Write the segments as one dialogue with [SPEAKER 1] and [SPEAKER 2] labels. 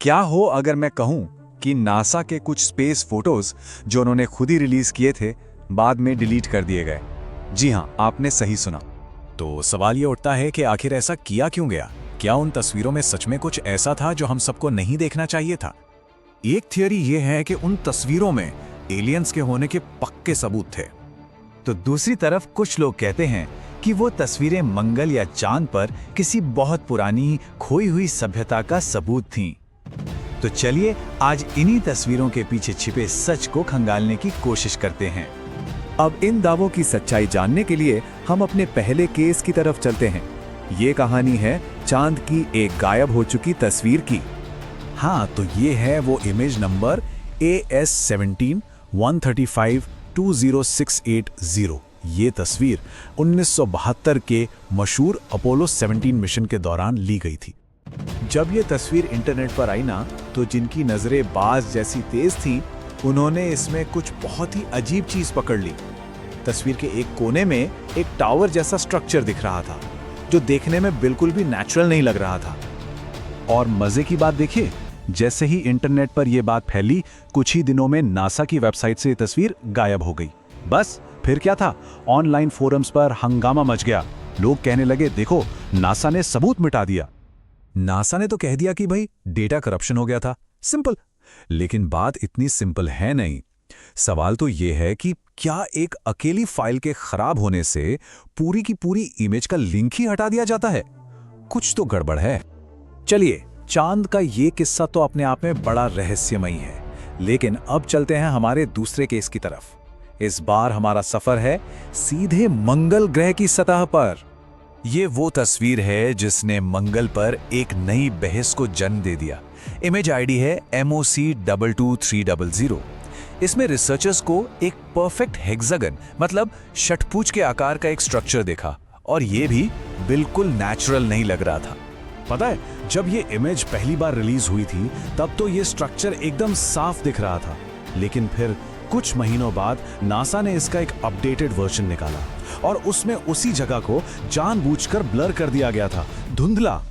[SPEAKER 1] क्या हो अगर मैं कहूं कि नासा के कुछ स्पेस फोटोज जो उन्होंने खुद ही रिलीज किए थे बाद में डिलीट कर दिए गए। जी हां, आपने सही सुना।
[SPEAKER 2] तो सवाल ये उठता है कि आखिर ऐसा किया क्यों गया? क्या उन तस्वीरों में सच में कुछ ऐसा था जो हम सबको नहीं देखना चाहिए था? एक थियरी ये है कि उन तस्वीरों में एलियंस के होने के पक्के सबूत थे।
[SPEAKER 3] तो दूसरी तरफ कुछ लोग कहते हैं कि वो तस्वीरें मंगल या चांद पर किसी बहुत पुरानी खोई हुई सभ्यता का सबूत थीं। तो चलिए आज इन्हीं तस्वीरों के पीछे छिपे सच को खंगालने की कोशिश करते हैं।
[SPEAKER 4] अब इन दावों की सच्चाई जानने के लिए हम अपने पहले केस की तरफ चलते हैं। ये कहानी है चांद की एक गायब हो चुकी तस्वीर की।
[SPEAKER 2] हाँ, तो ये है वो इमेज नंबर AS17 135 20680। ये तस्वीर 1972 के मशहूर अपोलो 17 मिशन के दौरान ली गई थी।
[SPEAKER 3] जब ये तस्वीर इंटरनेट पर आई ना, तो जिनकी नजरें बाज जैसी तेज थीं, उन्होंने इसमें कुछ बहुत ही अजीब चीज पकड़ ली। तस्वीर के एक कोने में एक टावर जैसा स्ट्रक्चर दिख रहा था जो देखने में बिल्कुल भी नेचुरल नहीं लग रहा था।
[SPEAKER 4] और मजे की बात देखिए, जैसे ही इंटरनेट पर यह बात फैली, कुछ ही दिनों में नासा की वेबसाइट से ये तस्वीर गायब हो गई। बस फिर क्या था, ऑनलाइन फोरम्स पर हंगामा मच गया। लोग कहने लगे, देखो नासा ने सबूत मिटा दिया।
[SPEAKER 2] नासा ने तो कह दिया कि भाई डेटा करप्शन हो गया था, सिंपल। लेकिन बात इतनी सिंपल है नहीं। सवाल तो यह है कि क्या एक अकेली फाइल के खराब होने से पूरी की पूरी इमेज का लिंक ही हटा दिया जाता है? कुछ तो गड़बड़ है।
[SPEAKER 3] चलिए, चांद का ये किस्सा तो अपने आप में बड़ा रहस्यमयी है, लेकिन अब चलते हैं हमारे दूसरे केस की तरफ। इस बार हमारा सफर है सीधे मंगल ग्रह की सतह पर।
[SPEAKER 2] ये वो तस्वीर है जिसने मंगल पर एक नई बहस को जन्म दे दिया। इमेज आईडी है MOC22300। इसमें रिसर्चर्स को एक परफेक्ट हेक्सागन मतलब षटभुज के आकार का एक स्ट्रक्चर देखा, और ये भी बिल्कुल नेचुरल नहीं लग रहा था।
[SPEAKER 3] पता है, जब ये इमेज पहली बार रिलीज हुई थी तब तो ये स्ट्रक्चर एकदम साफ दिख रहा था, लेकिन फिर कुछ महीनों बाद नासा ने इसका एक अपडेटेड वर्जन निकाला और उसमें उसी जगह को जानबूझकर ब्लर कर दिया गया था, धुंधला।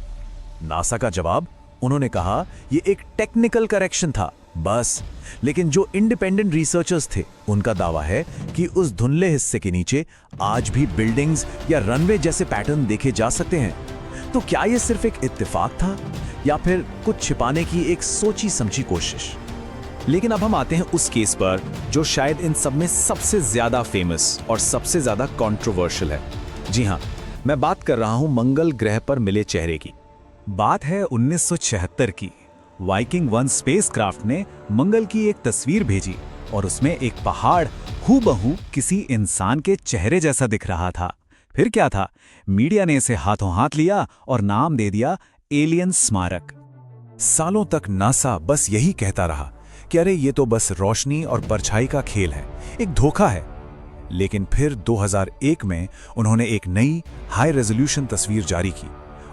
[SPEAKER 3] नासा का जवाब, उन्होंने कहा ये एक टेक्निकल करेक्शन था बस। लेकिन जो इंडिपेंडेंट रिसर्चर्स थे, उनका दावा है कि उस धुंधले हिस्से के नीचे आज भी बिल्डिंग्स या रनवे जैसे पैटर्न देखे जा सकते हैं। तो क्या ये सिर्फ एक इत्तेफाक था या फिर कुछ छिपाने की एक सोची समझी कोशिश? लेकिन अब हम आते हैं उस केस पर जो शायद इन सब में सबसे ज्यादा फेमस और सबसे ज्यादा कंट्रोवर्शियल है। जी हां, मैं बात कर रहा हूं मंगल ग्रह पर मिले चेहरे की। बात है 1976 की। वाइकिंग 1 स्पेसक्राफ्ट ने मंगल की एक तस्वीर भेजी और उसमें एक पहाड़ हूबहू किसी इंसान के चेहरे जैसा दिख रहा था। फिर क्या था, मीडिया ने इसे हाथों हाथ लिया और नाम दे दिया एलियन स्मारक।
[SPEAKER 2] सालों तक नासा बस यही कहता रहा कि अरे ये तो बस रोशनी और परछाई का खेल है, एक धोखा है। लेकिन फिर 2001 में उन्होंने एक नई हाई रेजोल्यूशन तस्वीर जारी की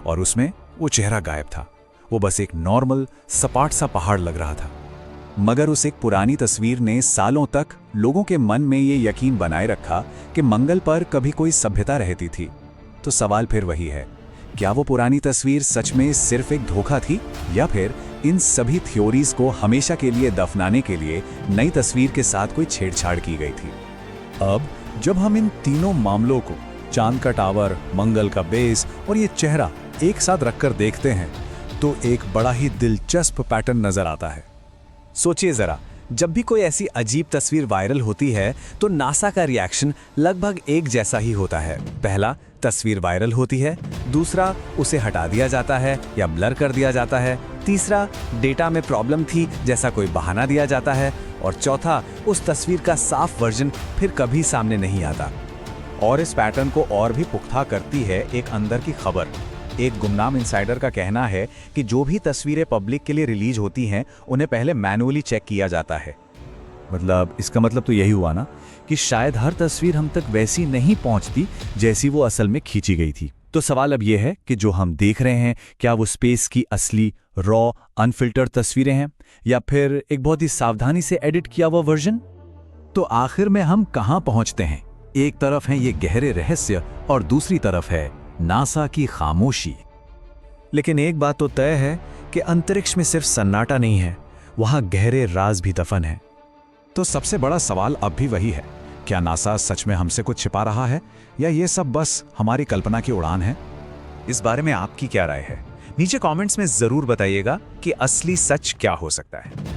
[SPEAKER 2] और उसमें वो चेहरा गायब था। वो बस एक नॉर्मल सपाट सा पहाड़ लग रहा था।
[SPEAKER 4] मगर उस एक पुरानी तस्वीर ने सालों तक लोगों के मन में ये यकीन बनाए रखा कि मंगल पर कभी कोई सभ्यता रहती थी। तो सवाल फिर वही है, क्या वो पुरानी तस्वीर सच में सिर्फ एक धोखा थी या फिर इन सभी थ्योरीज को हमेशा के लिए दफनाने के लिए नई तस्वीर के साथ कोई छेड़छाड़ की गई थी?
[SPEAKER 3] अब जब हम इन तीनों मामलों को, चांद का टावर, मंगल का बेस और ये चेहरा एक साथ रखकर देखते हैं तो एक बड़ा ही दिलचस्प पैटर्न नजर आता है। सोचिए जरा, जब भी कोई ऐसी अजीब तस्वीर वायरल होती है तो नासा का रिएक्शन लगभग एक जैसा ही होता है। पहला, तस्वीर वायरल होती है। दूसरा, उसे हटा दिया जाता है या ब्लर कर दिया जाता है। तीसरा, डेटा में प्रॉब्लम थी जैसा कोई बहाना दिया जाता है। और चौथा, उस तस्वीर का साफ वर्जन फिर कभी सामने नहीं आता। और इस पैटर्न को और भी पुख्ता करती है एक अंदर की खबर। एक गुमनाम इनसाइडर का कहना है कि जो भी तस्वीरें पब्लिक के लिए रिलीज होती हैं, उन्हें पहले मैनुअली चेक किया जाता है। मतलब इसका मतलब तो यही हुआ ना कि शायद हर तस्वीर हम तक वैसी नहीं पहुंचती जैसी वो असल में खींची गई थी। तो सवाल अब यह है कि जो हम देख रहे हैं, क्या वो स्पेस की असली रॉ अनफिल्टर्ड तस्वीरें हैं या फिर एक बहुत ही सावधानी से एडिट किया हुआ वर्जन? तो आखिर में हम कहां पहुंचते हैं? एक तरफ है ये गहरे रहस्य और दूसरी तरफ है नासा की खामोशी। लेकिन एक बात तो तय है
[SPEAKER 2] कि अंतरिक्ष में सिर्फ सन्नाटा नहीं है, वहां गहरे राज भी दफन है।
[SPEAKER 3] तो सबसे बड़ा सवाल अब भी वही है, क्या नासा सच में हमसे कुछ छिपा रहा है या ये सब बस हमारी कल्पना की उड़ान है?
[SPEAKER 4] इस बारे में आपकी क्या राय है? नीचे कमेंट्स में जरूर बताइएगा कि असली सच क्या हो सकता है।